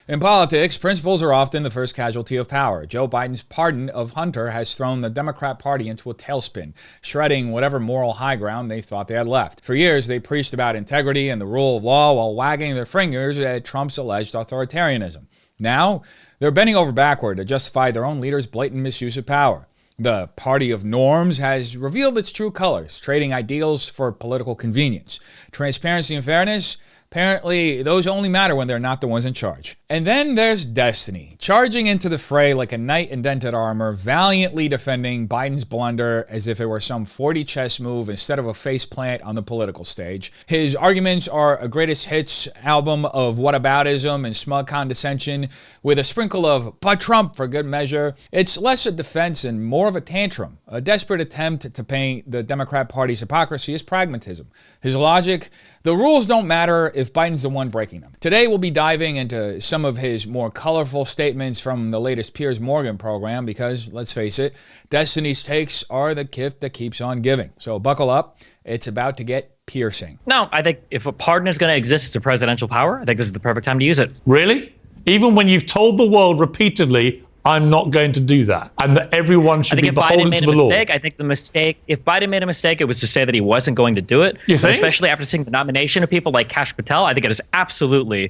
In politics, principles are often the first casualty of power. Joe Biden's pardon of Hunter has thrown the Democrat Party into a tailspin, shredding whatever moral high ground they thought they had left. For years, they preached about integrity and the rule of law while wagging their fingers at Trump's alleged authoritarianism. Now, they're bending over backward to justify their own leader's blatant misuse of power. The party of norms has revealed its true colors, trading ideals for political convenience. Transparency and fairness, apparently, those only matter when they're not the ones in charge. And then there's Destiny, charging into the fray like a knight in dented armor, valiantly defending Biden's blunder as if it were some 4D chess move instead of a faceplant on the political stage. His arguments are a greatest hits album of whataboutism and smug condescension with a sprinkle of "but Trump" for good measure. It's less a defense and more of a tantrum, a desperate attempt to paint the Democrat Party's hypocrisy as pragmatism. His logic: the rules don't matter if Biden's the one breaking them. Today we'll be diving into some of his more colorful statements from the latest Piers Morgan program because, let's face it, Destiny's takes are the gift that keeps on giving. So buckle up, it's about to get piercing. No, I think if a pardon is going to exist as a presidential power, I think this is the perfect time to use it. Really? Even when you've told the world repeatedly, I'm not going to do that, and that everyone should be beholden to the law. I think the mistake, if Biden made a mistake, it was to say that he wasn't going to do it. You think? Especially after seeing the nomination of people like Kash Patel, I think it is absolutely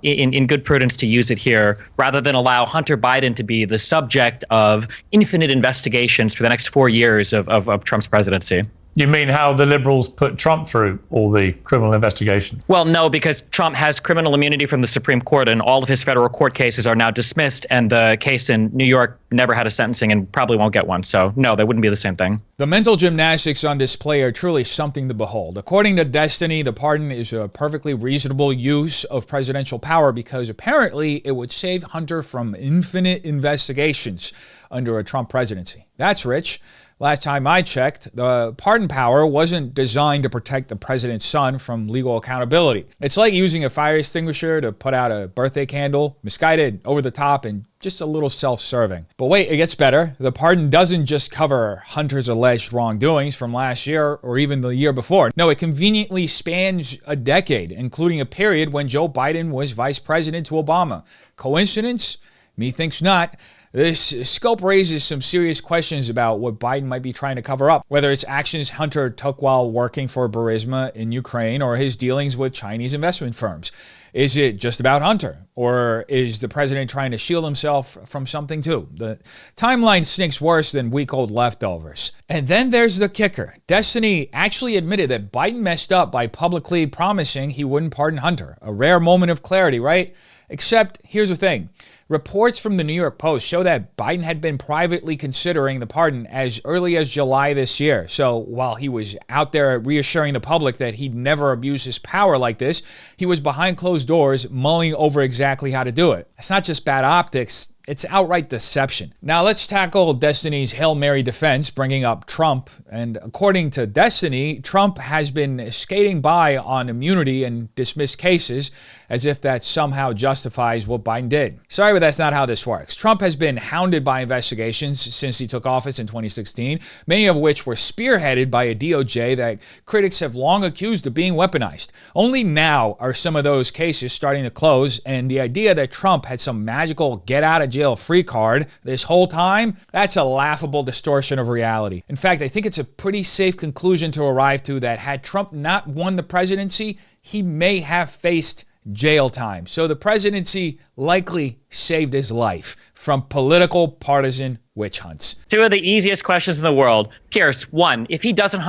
in good prudence to use it here rather than allow Hunter Biden to be the subject of infinite investigations for the next 4 years of Trump's presidency. You mean how the liberals put Trump through all the criminal investigations? Well, no, because Trump has criminal immunity from the Supreme Court and all of his federal court cases are now dismissed. And the case in New York never had a sentencing and probably won't get one. So no, that wouldn't be the same thing. The mental gymnastics on display are truly something to behold. According to Destiny, the pardon is a perfectly reasonable use of presidential power because apparently it would save Hunter from infinite investigations under a Trump presidency. That's rich. Last time I checked, the pardon power wasn't designed to protect the president's son from legal accountability. It's like using a fire extinguisher to put out a birthday candle, misguided, over the top, and just a little self-serving. But wait, it gets better. The pardon doesn't just cover Hunter's alleged wrongdoings from last year or even the year before. No, it conveniently spans a decade, including a period when Joe Biden was vice president to Obama. Coincidence? Methinks not. This scope raises some serious questions about what Biden might be trying to cover up, whether it's actions Hunter took while working for Burisma in Ukraine or his dealings with Chinese investment firms. Is it just about Hunter, or is the president trying to shield himself from something too? The timeline stinks worse than week-old leftovers. And then there's the kicker. Destiny actually admitted that Biden messed up by publicly promising he wouldn't pardon Hunter. A rare moment of clarity, right? Except, here's the thing. Reports from the New York Post show that Biden had been privately considering the pardon as early as July this year. So while he was out there reassuring the public that he'd never abuse his power like this, he was behind closed doors mulling over exactly how to do it. It's not just bad optics. It's outright deception. Now let's tackle Destiny's Hail Mary defense, bringing up Trump. And according to Destiny, Trump has been skating by on immunity in dismissed cases as if that somehow justifies what Biden did. Sorry, but that's not how this works. Trump has been hounded by investigations since he took office in 2016, many of which were spearheaded by a DOJ that critics have long accused of being weaponized. Only now are some of those cases starting to close, and the idea that Trump had some magical get-out-of-jail-free card this whole time, that's a laughable distortion of reality. In fact, I think it's a pretty safe conclusion to arrive to that had Trump not won the presidency, he may have faced jail time. So the presidency likely saved his life from political partisan witch hunts. Two of the easiest questions in the world. Piers, one, if he doesn't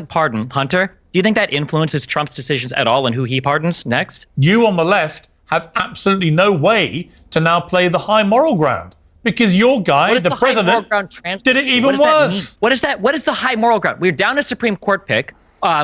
pardon Hunter, do you think that influences Trump's decisions at all and who he pardons next? You on the left have absolutely no way to now play the high moral ground. Because your guy, the president, did it even worse. What is that? What is the high moral ground? We're down a Supreme Court pick.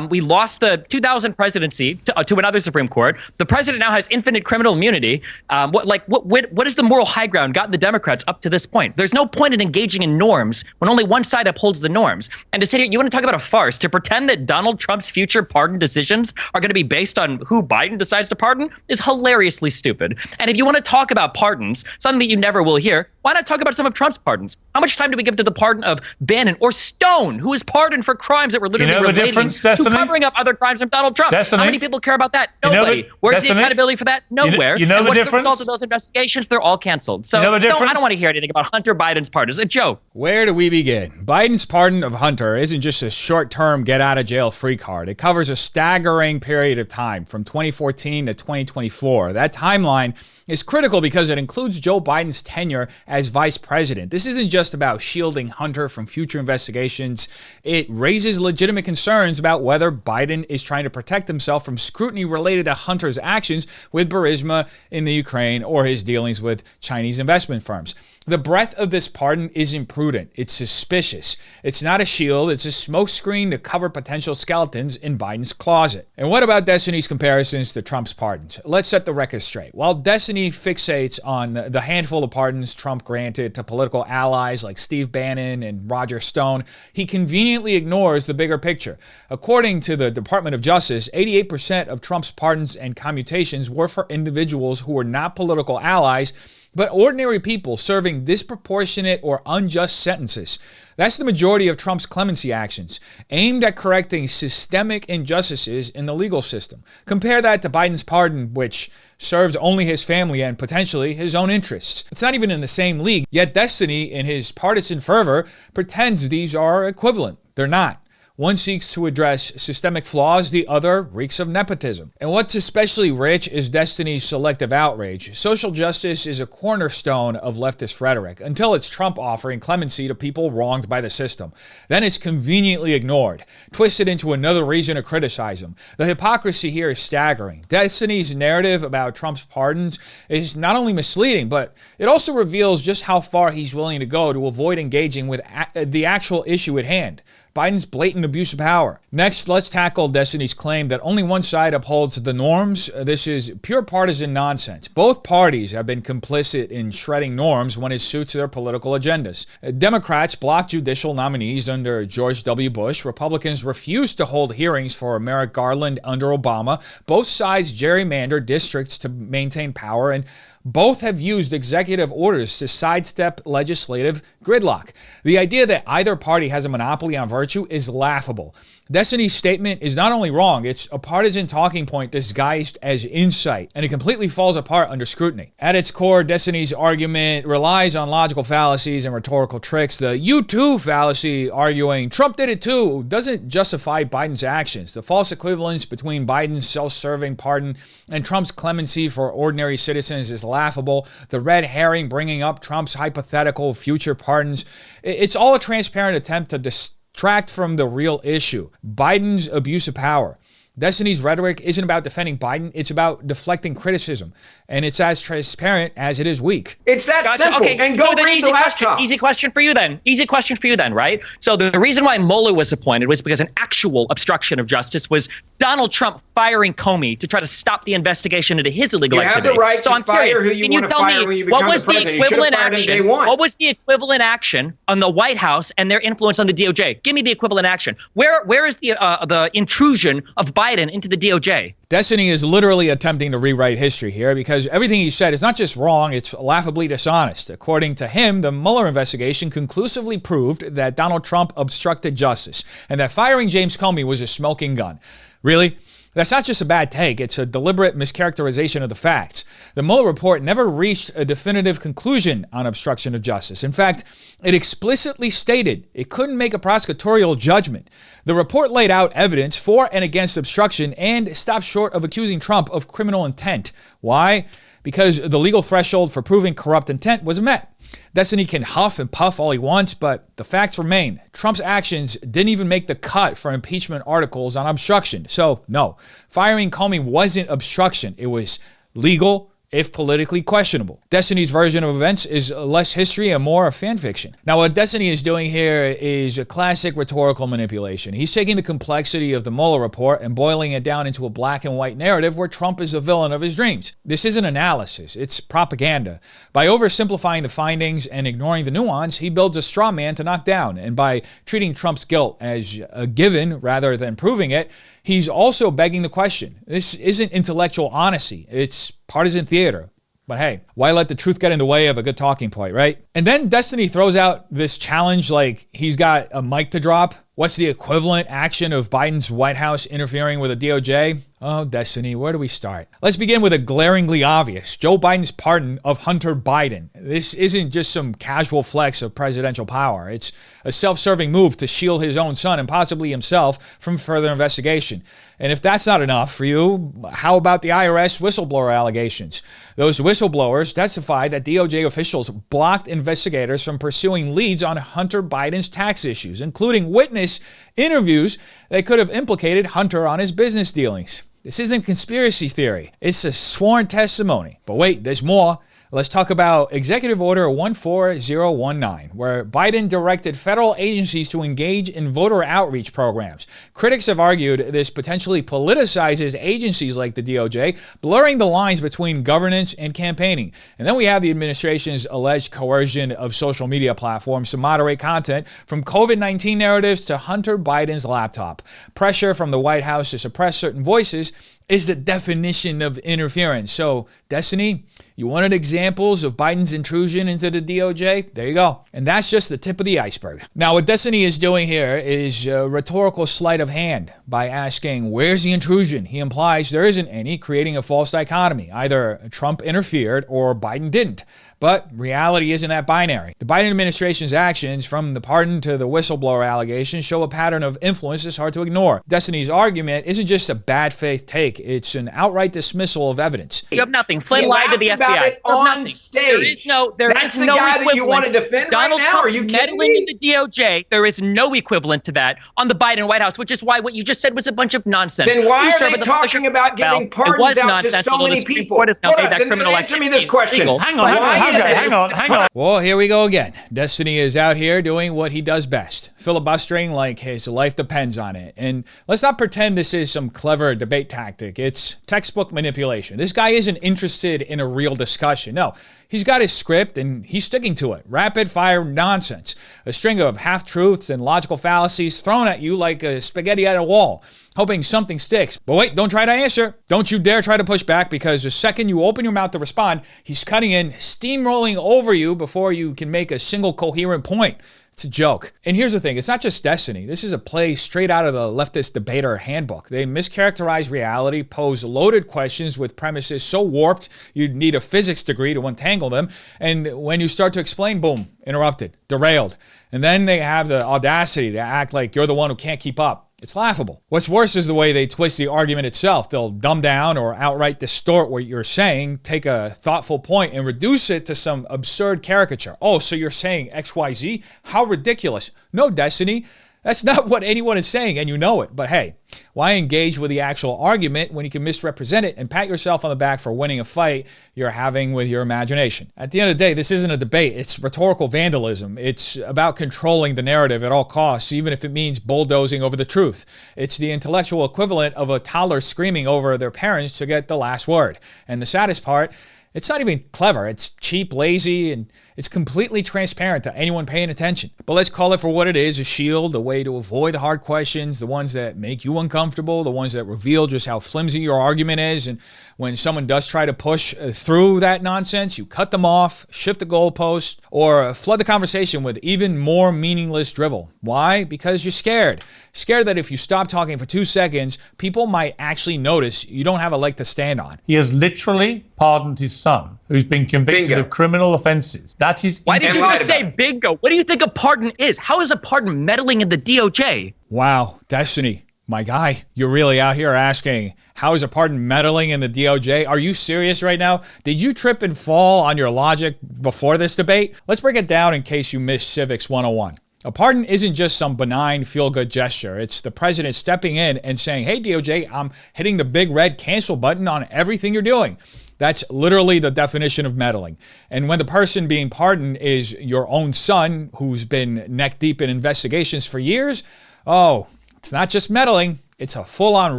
We lost the 2000 presidency to another Supreme Court. The president now has infinite criminal immunity. What is the moral high ground gotten the Democrats up to this point? There's no point in engaging in norms when only one side upholds the norms. And to sit here, you want to talk about a farce, to pretend that Donald Trump's future pardon decisions are going to be based on who Biden decides to pardon is hilariously stupid. And if you want to talk about pardons, something that you never will hear, why not talk about some of Trump's pardons? How much time do we give to the pardon of Bannon or Stone, who is pardoned for crimes that were literally related Destiny? to covering up other crimes from Donald Trump. Destiny? How many people care about that? Nobody. Where's the accountability for that? Nowhere. You know and the what's difference? the result of those investigations? They're all canceled. So you know the difference? No, I don't want to hear anything about Hunter Biden's pardon. It's a joke. Where do we begin? Biden's pardon of Hunter isn't just a short-term get-out-of-jail-free card. It covers a staggering period of time from 2014 to 2024. That timeline is critical because it includes Joe Biden's tenure as vice president. This isn't just about shielding Hunter from future investigations. It raises legitimate concerns about whether Biden is trying to protect himself from scrutiny related to Hunter's actions with Burisma in the Ukraine or his dealings with Chinese investment firms. The breadth of this pardon is imprudent. It's suspicious. It's not a shield. It's a smokescreen to cover potential skeletons in Biden's closet. And what about Destiny's comparisons to Trump's pardons? Let's set the record straight. While Destiny fixates on the handful of pardons Trump granted to political allies like Steve Bannon and Roger Stone, he conveniently ignores the bigger picture. According to the Department of Justice, 88% of Trump's pardons and commutations were for individuals who were not political allies, but ordinary people serving disproportionate or unjust sentences. That's the majority of Trump's clemency actions, aimed at correcting systemic injustices in the legal system. Compare that to Biden's pardon, which serves only his family and potentially his own interests. It's not even in the same league, yet Destiny, in his partisan fervor, pretends these are equivalent. They're not. One seeks to address systemic flaws, the other reeks of nepotism. And what's especially rich is Destiny's selective outrage. Social justice is a cornerstone of leftist rhetoric, until it's Trump offering clemency to people wronged by the system. Then it's conveniently ignored, twisted into another reason to criticize him. The hypocrisy here is staggering. Destiny's narrative about Trump's pardons is not only misleading, but it also reveals just how far he's willing to go to avoid engaging with the actual issue at hand: Biden's blatant abuse of power. Next, let's tackle Destiny's claim that only one side upholds the norms. This is pure partisan nonsense. Both parties have been complicit in shredding norms when it suits their political agendas. Democrats blocked judicial nominees under George W. Bush. Republicans refused to hold hearings for Merrick Garland under Obama. Both sides gerrymandered districts to maintain power, and both have used executive orders to sidestep legislative gridlock. The idea that either party has a monopoly on virtue is laughable. Destiny's statement is not only wrong, it's a partisan talking point disguised as insight, and it completely falls apart under scrutiny. At its core, Destiny's argument relies on logical fallacies and rhetorical tricks. The "you too" fallacy, arguing Trump did it too, doesn't justify Biden's actions. The false equivalence between Biden's self-serving pardon and Trump's clemency for ordinary citizens is laughable. The red herring bringing up Trump's hypothetical future pardons, it's all a transparent attempt to distract from the real issue: Biden's abuse of power. Destiny's rhetoric isn't about defending Biden, it's about deflecting criticism. And it's as transparent as it is weak. It's that simple. Okay. And go read the laptop. Easy question for you then, right? So the reason why Mueller was appointed was because an actual obstruction of justice was Donald Trump firing Comey to try to stop the investigation into his illegal activity. You have the right to fire who you want to fire when you become the president. You should have fired him day one. What was the equivalent action on the White House and their influence on the DOJ? Give me the equivalent action. Where is the intrusion of Biden into the DOJ? Destiny is literally attempting to rewrite history here because everything he said is not just wrong, it's laughably dishonest. According to him, the Mueller investigation conclusively proved that Donald Trump obstructed justice and that firing James Comey was a smoking gun. Really? That's not just a bad take, it's a deliberate mischaracterization of the facts. The Mueller report never reached a definitive conclusion on obstruction of justice. In fact, it explicitly stated it couldn't make a prosecutorial judgment. The report laid out evidence for and against obstruction and stopped short of accusing Trump of criminal intent. Why? Because the legal threshold for proving corrupt intent was met. Destiny can huff and puff all he wants, but the facts remain. Trump's actions didn't even make the cut for impeachment articles on obstruction. So, no, firing Comey wasn't obstruction. It was legal, if politically questionable. Destiny's version of events is less history and more fan fiction. Now, what Destiny is doing here is a classic rhetorical manipulation. He's taking the complexity of the Mueller report and boiling it down into a black and white narrative where Trump is the villain of his dreams. This isn't analysis, it's propaganda. By oversimplifying the findings and ignoring the nuance, he builds a straw man to knock down. And by treating Trump's guilt as a given rather than proving it, he's also begging the question. This isn't intellectual honesty, it's partisan theater. But hey, why let the truth get in the way of a good talking point, right? And then Destiny throws out this challenge like he's got a mic to drop. What's the equivalent action of Biden's White House interfering with the DOJ? Oh, Destiny, where do we start? Let's begin with a glaringly obvious. Joe Biden's pardon of Hunter Biden. This isn't just some casual flex of presidential power. It's a self-serving move to shield his own son and possibly himself from further investigation. And if that's not enough for you, how about the IRS whistleblower allegations? Those whistleblowers testified that DOJ officials blocked investigators from pursuing leads on Hunter Biden's tax issues, including witness interviews that could have implicated Hunter on his business dealings. This isn't conspiracy theory. It's a sworn testimony. But wait, there's more. Let's talk about Executive Order 14019, where Biden directed federal agencies to engage in voter outreach programs. Critics have argued this potentially politicizes agencies like the DOJ, blurring the lines between governance and campaigning. And then we have the administration's alleged coercion of social media platforms to moderate content, from COVID-19 narratives to Hunter Biden's laptop. Pressure from the White House to suppress certain voices is the definition of interference. So, Destiny, you wanted examples of Biden's intrusion into the DOJ? There you go. And that's just the tip of the iceberg. Now, what Destiny is doing here is a rhetorical sleight of hand by asking, where's the intrusion? He implies there isn't any, creating a false dichotomy. Either Trump interfered or Biden didn't. But reality isn't that binary. The Biden administration's actions, from the pardon to the whistleblower allegations, show a pattern of influence that's hard to ignore. Destiny's argument isn't just a bad faith take, it's an outright dismissal of evidence. You have nothing. Flynn lied to the FBI. On stage. That's the guy that you want to defend Donald right now? Trump's Are you kidding meddling me? in the DOJ. There is no equivalent to that on the Biden White House, which is why what you just said was a bunch of nonsense. Then why You are serve they at the talking about giving pardons out to so many people? Court has now Hold made on, that then criminal answer me this activity question. illegal. Hang on. Well, here we go again. Destiny is out here doing what he does best, filibustering like his life depends on it. And let's not pretend this is some clever debate tactic. It's textbook manipulation. This guy isn't interested in a real discussion. No, he's got his script and he's sticking to it. Rapid fire nonsense. A string of half-truths and logical fallacies thrown at you like a spaghetti at a wall, hoping something sticks. But wait, don't try to answer. Don't you dare try to push back, because the second you open your mouth to respond, he's cutting in, steamrolling over you before you can make a single coherent point. It's a joke. And here's the thing, it's not just Destiny. This is a play straight out of the leftist debater handbook. They mischaracterize reality, pose loaded questions with premises so warped you'd need a physics degree to untangle them. And when you start to explain, boom, interrupted, derailed. And then they have the audacity to act like you're the one who can't keep up. It's laughable. What's worse is the way they twist the argument itself. They'll dumb down or outright distort what you're saying, take a thoughtful point and reduce it to some absurd caricature. Oh, so you're saying XYZ? How ridiculous. No, Destiny. That's not what anyone is saying, and you know it. But hey, why engage with the actual argument when you can misrepresent it and pat yourself on the back for winning a fight you're having with your imagination? At the end of the day, this isn't a debate. It's rhetorical vandalism. It's about controlling the narrative at all costs, even if it means bulldozing over the truth. It's the intellectual equivalent of a toddler screaming over their parents to get the last word. And the saddest part, it's not even clever. It's cheap, lazy, and it's completely transparent to anyone paying attention. But let's call it for what it is, a shield, a way to avoid the hard questions, the ones that make you uncomfortable, the ones that reveal just how flimsy your argument is. And when someone does try to push through that nonsense, you cut them off, shift the goalpost, or flood the conversation with even more meaningless drivel. Why? Because you're scared. Scared that if you stop talking for 2 seconds, people might actually notice you don't have a leg to stand on. He has literally pardoned his son, who's been convicted of criminal offenses. That is... Why did you just say bingo? What do you think a pardon is? How is a pardon meddling in the DOJ? Wow, Destiny, my guy, you're really out here asking, how is a pardon meddling in the DOJ? Are you serious right now? Did you trip and fall on your logic before this debate? Let's break it down in case you missed Civics 101. A pardon isn't just some benign feel-good gesture. It's the president stepping in and saying, hey, DOJ, I'm hitting the big red cancel button on everything you're doing. That's literally the definition of meddling. And when the person being pardoned is your own son, who's been neck deep in investigations for years, oh, it's not just meddling. It's a full-on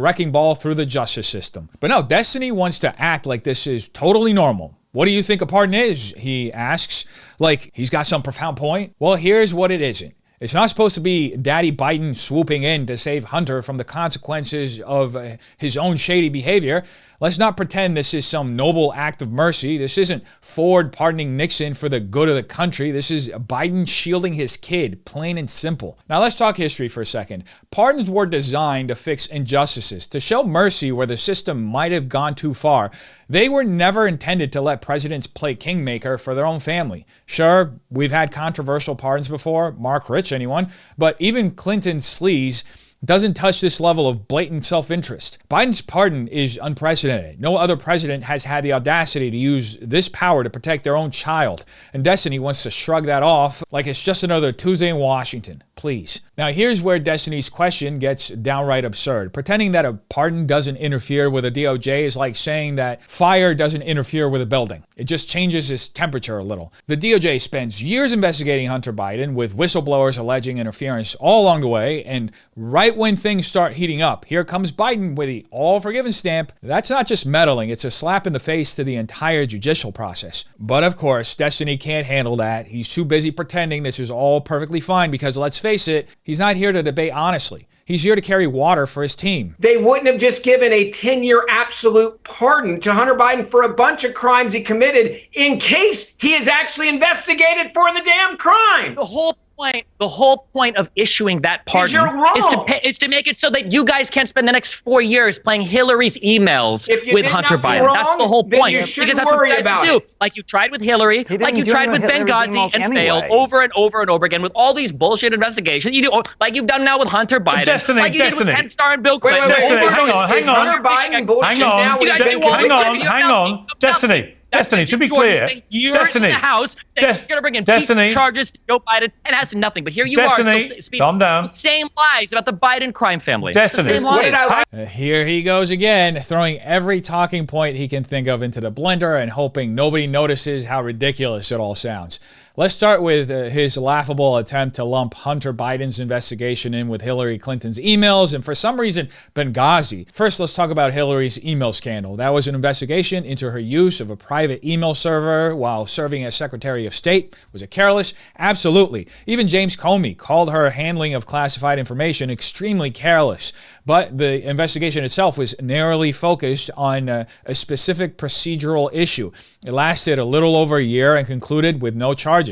wrecking ball through the justice system. But no, Destiny wants to act like this is totally normal. What do you think a pardon is? He asks. Like he's got some profound point? Well, here's what it isn't. It's not supposed to be Daddy Biden swooping in to save Hunter from the consequences of his own shady behavior. Let's not pretend this is some noble act of mercy. This isn't Ford pardoning Nixon for the good of the country. This is Biden shielding his kid, plain and simple. Now let's talk history for a second. Pardons were designed to fix injustices, to show mercy where the system might have gone too far. They were never intended to let presidents play kingmaker for their own family. Sure, we've had controversial pardons before, Mark Rich, anyone, but even Clinton's sleaze doesn't touch this level of blatant self-interest. Biden's pardon is unprecedented. No other president has had the audacity to use this power to protect their own child. And Destiny wants to shrug that off like it's just another Tuesday in Washington. Please. Now here's where Destiny's question gets downright absurd. Pretending that a pardon doesn't interfere with a DOJ is like saying that fire doesn't interfere with a building. It just changes its temperature a little. The DOJ spends years investigating Hunter Biden with whistleblowers alleging interference all along the way, and right when things start heating up, here comes Biden with the all forgiven stamp. That's not just meddling, it's a slap in the face to the entire judicial process. But of course, Destiny can't handle that. He's too busy pretending this is all perfectly fine because, let's face it, he's not here to debate honestly. He's here to carry water for his team. They wouldn't have just given a 10-year absolute pardon to Hunter Biden for a bunch of crimes he committed in case he is actually investigated for the damn crime. The whole point of issuing that pardon is to make it so that you guys can't spend the next 4 years playing Hillary's emails with Hunter Biden. That's the whole point. Because that's what you guys do. Like you tried with Hillary, like you tried with Benghazi and failed over and over and over again with all these bullshit investigations. You do like you've done now with Hunter Biden. Destiny, like you did with Ted Starr and Bill Clinton. Hang on. Destiny, to be clear, Destiny, in the House, going to bring in Destiny charges to Joe Biden and has nothing. But here you are, still speaking the same lies about the Biden crime family. Destiny, here he goes again, throwing every talking point he can think of into the blender and hoping nobody notices how ridiculous it all sounds. Let's start with his laughable attempt to lump Hunter Biden's investigation in with Hillary Clinton's emails and, for some reason, Benghazi. First, let's talk about Hillary's email scandal. That was an investigation into her use of a private email server while serving as Secretary of State. Was it careless? Absolutely. Even James Comey called her handling of classified information extremely careless. But the investigation itself was narrowly focused on a specific procedural issue. It lasted a little over a year and concluded with no charges.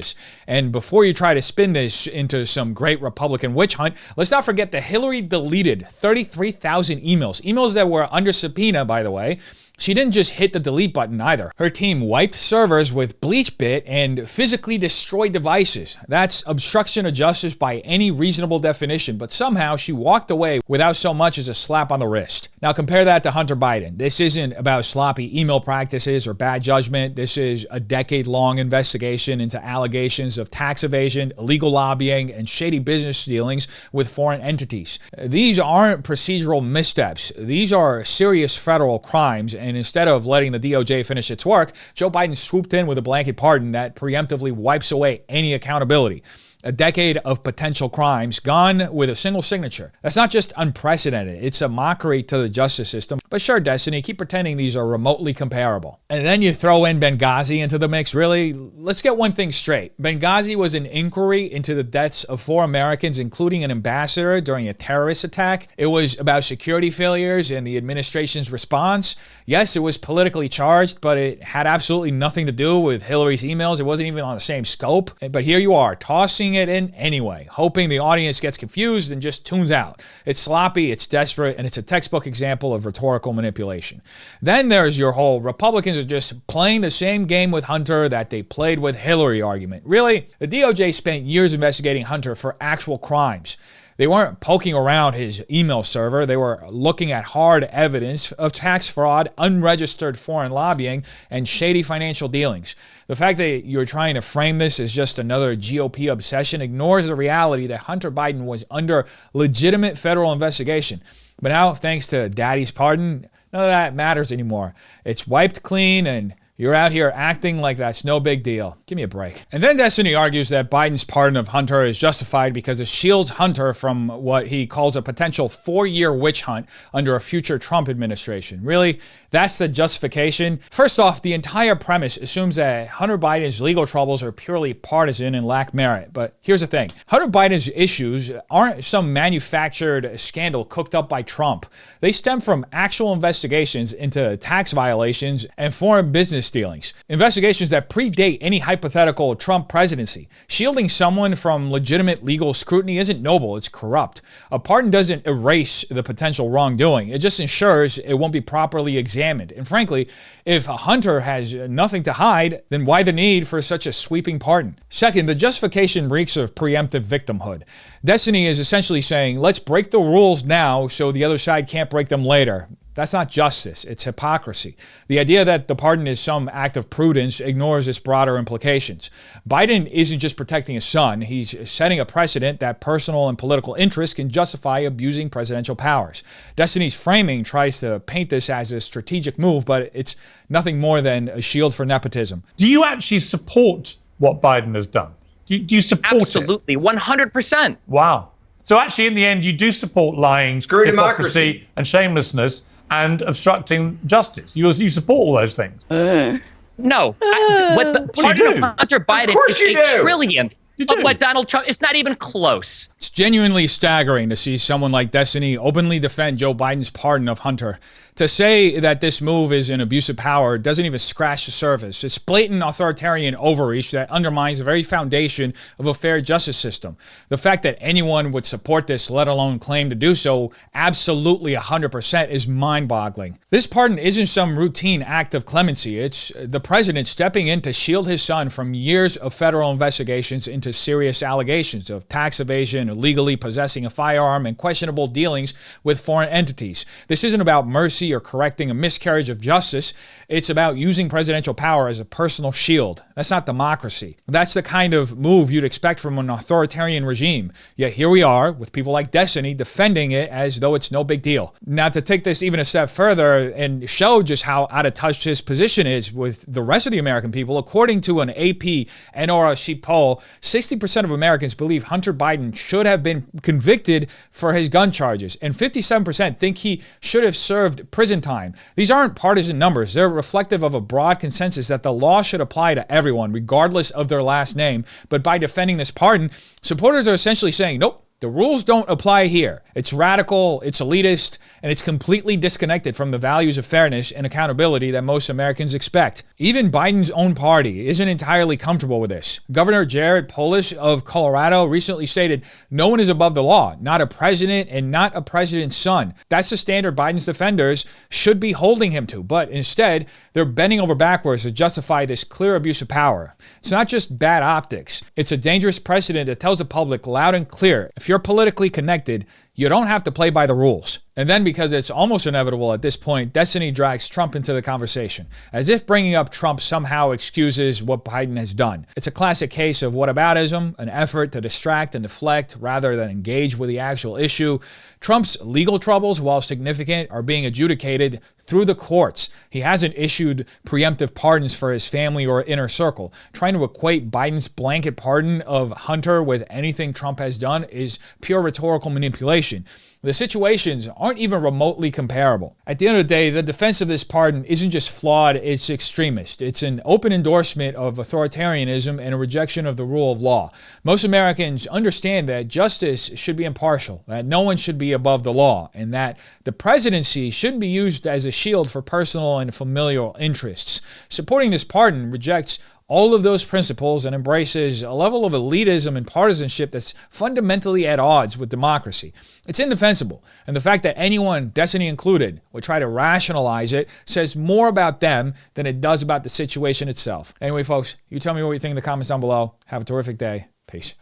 And before you try to spin this into some great Republican witch hunt, let's not forget that Hillary deleted 33,000 emails that were under subpoena, by the way. She didn't just hit the delete button either. Her team wiped servers with BleachBit and physically destroyed devices. That's obstruction of justice by any reasonable definition, but somehow she walked away without so much as a slap on the wrist. Now compare that to Hunter Biden. This isn't about sloppy email practices or bad judgment. This is a decade-long investigation into allegations of tax evasion, illegal lobbying, and shady business dealings with foreign entities. These aren't procedural missteps. These are serious federal crimes. And instead of letting the DOJ finish its work, Joe Biden swooped in with a blanket pardon that preemptively wipes away any accountability. A decade of potential crimes gone with a single signature. That's not just unprecedented, it's a mockery to the justice system. But sure, Destiny, keep pretending these are remotely comparable. And then you throw in Benghazi into the mix. Really, let's get one thing straight. Benghazi was an inquiry into the deaths of 4 Americans, including an ambassador, during a terrorist attack. It was about security failures and the administration's response. Yes, it was politically charged, but it had absolutely nothing to do with Hillary's emails. It wasn't even on the same scope. But here you are, tossing it in anyway, hoping the audience gets confused and just tunes out. It's sloppy, it's desperate, and it's a textbook example of rhetorical manipulation. Then there's your whole Republicans are just playing the same game with Hunter that they played with Hillary argument. Really? The DOJ spent years investigating Hunter for actual crimes. They weren't poking around his email server. They were looking at hard evidence of tax fraud, unregistered foreign lobbying, and shady financial dealings. The fact that you're trying to frame this as just another GOP obsession ignores the reality that Hunter Biden was under legitimate federal investigation. But now, thanks to Daddy's pardon, none of that matters anymore. It's wiped clean and you're out here acting like that's no big deal. Give me a break. And then Destiny argues that Biden's pardon of Hunter is justified because it shields Hunter from what he calls a potential 4-year witch hunt under a future Trump administration. Really? That's the justification. First off, the entire premise assumes that Hunter Biden's legal troubles are purely partisan and lack merit. But here's the thing. Hunter Biden's issues aren't some manufactured scandal cooked up by Trump. They stem from actual investigations into tax violations and foreign business dealings. Investigations that predate any hypothetical Trump presidency. Shielding someone from legitimate legal scrutiny isn't noble, it's corrupt. A pardon doesn't erase the potential wrongdoing. It just ensures it won't be properly examined. And frankly, if Hunter has nothing to hide, then why the need for such a sweeping pardon? Second, the justification reeks of preemptive victimhood. Destiny is essentially saying, let's break the rules now so the other side can't break them later. That's not justice, it's hypocrisy. The idea that the pardon is some act of prudence ignores its broader implications. Biden isn't just protecting his son, he's setting a precedent that personal and political interests can justify abusing presidential powers. Destiny's framing tries to paint this as a strategic move, but it's nothing more than a shield for nepotism. Do you actually support what Biden has done? Do you support Absolutely, 100%. Wow. So actually, in the end, you do support lying, Screw hypocrisy, democracy. and shamelessness, and obstructing justice. You support all those things. No. What the pardon of Hunter Biden is a trillionth of what Donald Trump, it's not even close. It's genuinely staggering to see someone like Destiny openly defend Joe Biden's pardon of Hunter. To say that this move is an abuse of power doesn't even scratch the surface. It's blatant authoritarian overreach that undermines the very foundation of a fair justice system. The fact that anyone would support this, let alone claim to do so, absolutely 100% is mind-boggling. This pardon isn't some routine act of clemency. It's the president stepping in to shield his son from years of federal investigations into serious allegations of tax evasion, illegally possessing a firearm, and questionable dealings with foreign entities. This isn't about mercy or correcting a miscarriage of justice. It's about using presidential power as a personal shield. That's not democracy. That's the kind of move you'd expect from an authoritarian regime. Yet here we are with people like Destiny defending it as though it's no big deal. Now, to take this even a step further and show just how out of touch his position is with the rest of the American people, according to an AP NRC poll, 60% of Americans believe Hunter Biden should have been convicted for his gun charges, and 57% think he should have served prison time. These aren't partisan numbers. They're reflective of a broad consensus that the law should apply to everyone, regardless of their last name. But by defending this pardon, supporters are essentially saying, nope, the rules don't apply here. It's radical, it's elitist, and it's completely disconnected from the values of fairness and accountability that most Americans expect. Even Biden's own party isn't entirely comfortable with this. Governor Jared Polis of Colorado recently stated, no one is above the law, not a president and not a president's son. That's the standard Biden's defenders should be holding him to, but instead, they're bending over backwards to justify this clear abuse of power. It's not just bad optics. It's a dangerous precedent that tells the public loud and clear, if you're politically connected, you don't have to play by the rules. And then, because it's almost inevitable at this point, Destiny drags Trump into the conversation, as if bringing up Trump somehow excuses what Biden has done. It's a classic case of whataboutism, an effort to distract and deflect rather than engage with the actual issue. Trump's legal troubles, while significant, are being adjudicated through the courts. He hasn't issued preemptive pardons for his family or inner circle. Trying to equate Biden's blanket pardon of Hunter with anything Trump has done is pure rhetorical manipulation. The situations aren't even remotely comparable. At the end of the day, the defense of this pardon isn't just flawed, it's extremist. It's an open endorsement of authoritarianism and a rejection of the rule of law. Most Americans understand that justice should be impartial, that no one should be above the law, and that the presidency shouldn't be used as a shield for personal and familial interests. Supporting this pardon rejects all of those principles and embraces a level of elitism and partisanship that's fundamentally at odds with democracy. It's indefensible, and the fact that anyone, Destiny included, would try to rationalize it says more about them than it does about the situation itself. Anyway, folks, you tell me what you think in the comments down below. Have a terrific day. Peace.